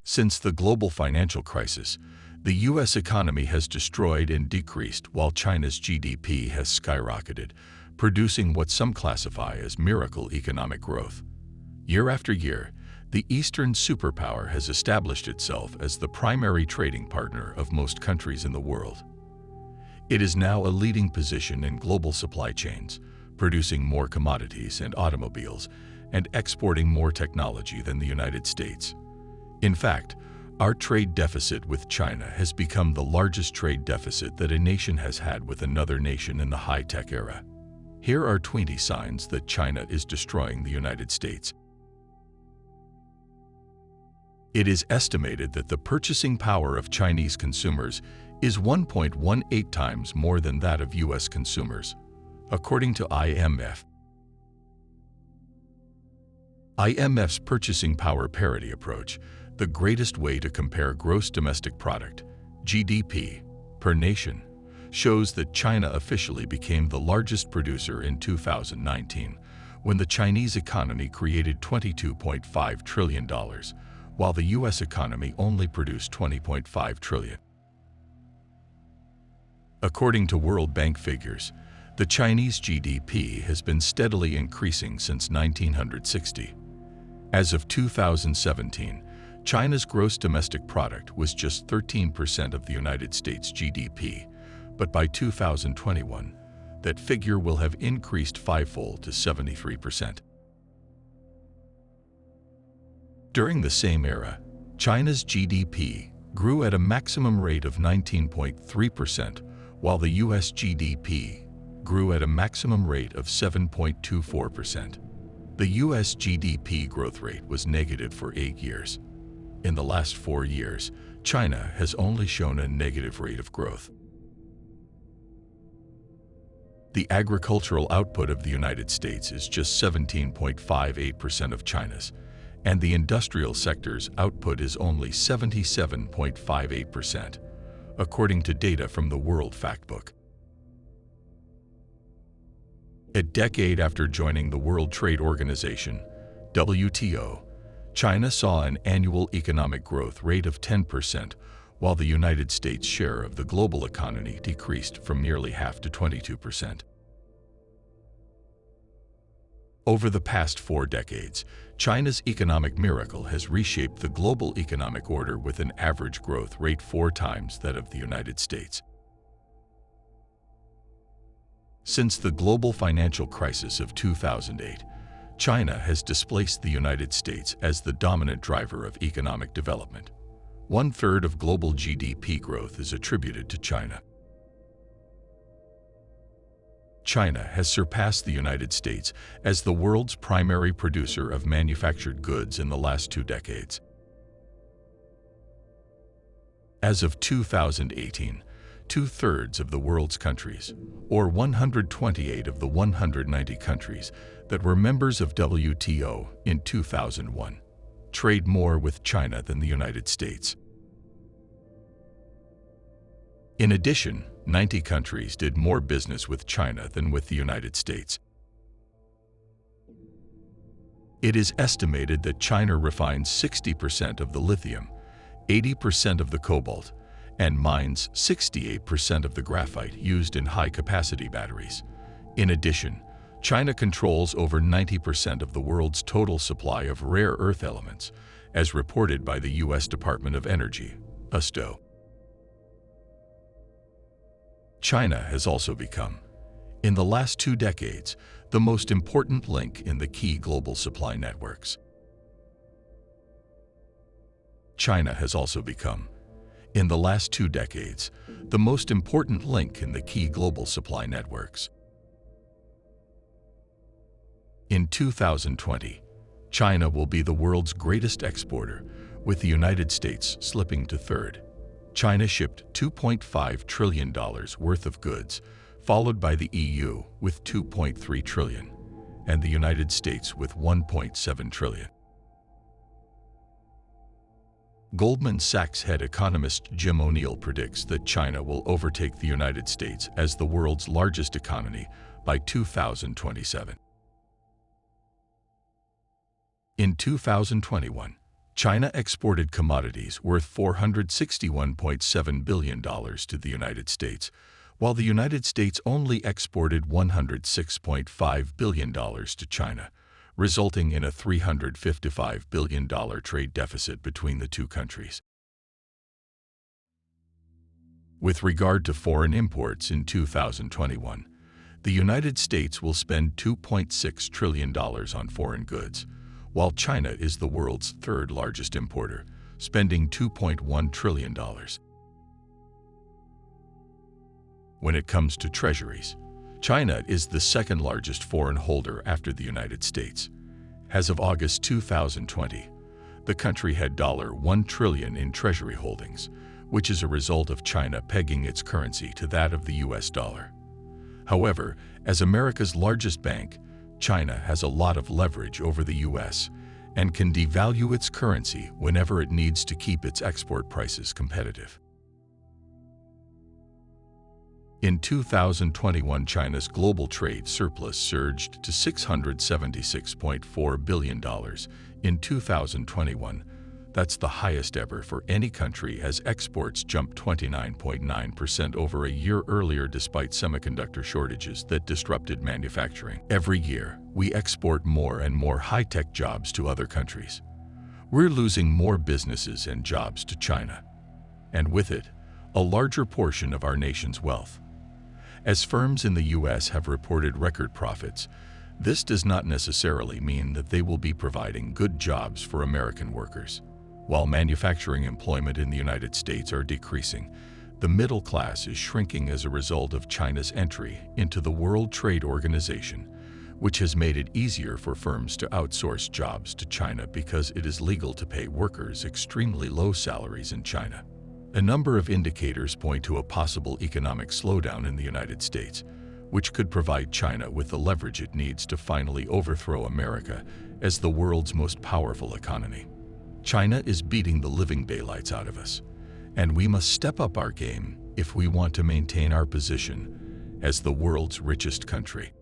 Since the global financial crisis, the U.S. economy has destroyed and decreased while China's GDP has skyrocketed, producing what some classify as miracle economic growth. Year after year, the Eastern superpower has established itself as the primary trading partner of most countries in the world. It is now a leading position in global supply chains, producing more commodities and automobiles, and exporting more technology than the United States. In fact, our trade deficit with China has become the largest trade deficit that a nation has had with another nation in the high-tech era. Here are 20 signs that China is destroying the United States. It is estimated that the purchasing power of Chinese consumers is 1.18 times more than that of U.S. consumers, according to IMF's purchasing power parity approach, the greatest way to compare gross domestic product, GDP, per nation, shows that China officially became the largest producer in 2019, when the Chinese economy created $22.5 trillion, while the U.S. economy only produced $20.5 trillion. According to World Bank figures, the Chinese GDP has been steadily increasing since 1960. As of 2017, China's gross domestic product was just 13% of the United States GDP, but by 2021, that figure will have increased fivefold to 73%. During the same era, China's GDP grew at a maximum rate of 19.3%, while the U.S. GDP grew at a maximum rate of 7.24%. The U.S. GDP growth rate was negative for 8 years. In the last 4 years, China has only shown a negative rate of growth. The agricultural output of the United States is just 17.58% of China's, and the industrial sector's output is only 77.58%, according to data from the World Factbook. A decade after joining the World Trade Organization, WTO, China saw an annual economic growth rate of 10%, while the United States' share of the global economy decreased from nearly half to 22%. Over the past 4 decades, China's economic miracle has reshaped the global economic order with an average growth rate 4 times that of the United States. Since the global financial crisis of 2008, China has displaced the United States as the dominant driver of economic development. 1/3 of global GDP growth is attributed to China. China has surpassed the United States as the world's primary producer of manufactured goods in the last 2 decades. As of 2018, 2/3 of the world's countries, or 128 of the 190 countries that were members of WTO in 2001, trade more with China than the United States. In addition, 90 countries did more business with China than with the United States. It is estimated that China refines 60% of the lithium, 80% of the cobalt, and mines 68% of the graphite used in high-capacity batteries. In addition, China controls over 90% of the world's total supply of rare earth elements, as reported by the U.S. Department of Energy, USDO. China has also become, in the last 2 decades, the most important link in the key global supply networks. China has also become, in the last 2 decades, the most important link in the key global supply networks. In 2020, China will be the world's greatest exporter, with the United States slipping to 3rd. China shipped $2.5 trillion worth of goods, followed by the EU with $2.3 trillion, and the United States with $1.7 trillion. Goldman Sachs head economist Jim O'Neill predicts that China will overtake the United States as the world's largest economy by 2027. In 2021, China exported commodities worth $461.7 billion to the United States, while the United States only exported $106.5 billion to China, resulting in a $355 billion trade deficit between the two countries. With regard to foreign imports in 2021, the United States will spend $2.6 trillion on foreign goods, while China is the world's third largest importer, spending $2.1 trillion. When it comes to treasuries, China is the second largest foreign holder after the United States. As of August 2020, the country had $1 trillion in treasury holdings, which is a result of China pegging its currency to that of the US dollar. However, as America's largest bank, China has a lot of leverage over the US and can devalue its currency whenever it needs to keep its export prices competitive. In 2021, China's global trade surplus surged to $676.4 billion. In 2021, that's the highest ever for any country, as exports jumped 29.9% over a year earlier despite semiconductor shortages that disrupted manufacturing. Every year, we export more and more high-tech jobs to other countries. We're losing more businesses and jobs to China, and with it, a larger portion of our nation's wealth. As firms in the U.S. have reported record profits, this does not necessarily mean that they will be providing good jobs for American workers. While manufacturing employment in the United States are decreasing, the middle class is shrinking as a result of China's entry into the World Trade Organization, which has made it easier for firms to outsource jobs to China because it is legal to pay workers extremely low salaries in China. A number of indicators point to a possible economic slowdown in the United States, which could provide China with the leverage it needs to finally overthrow America as the world's most powerful economy. China is beating the living daylights out of us, and we must step up our game if we want to maintain our position as the world's richest country.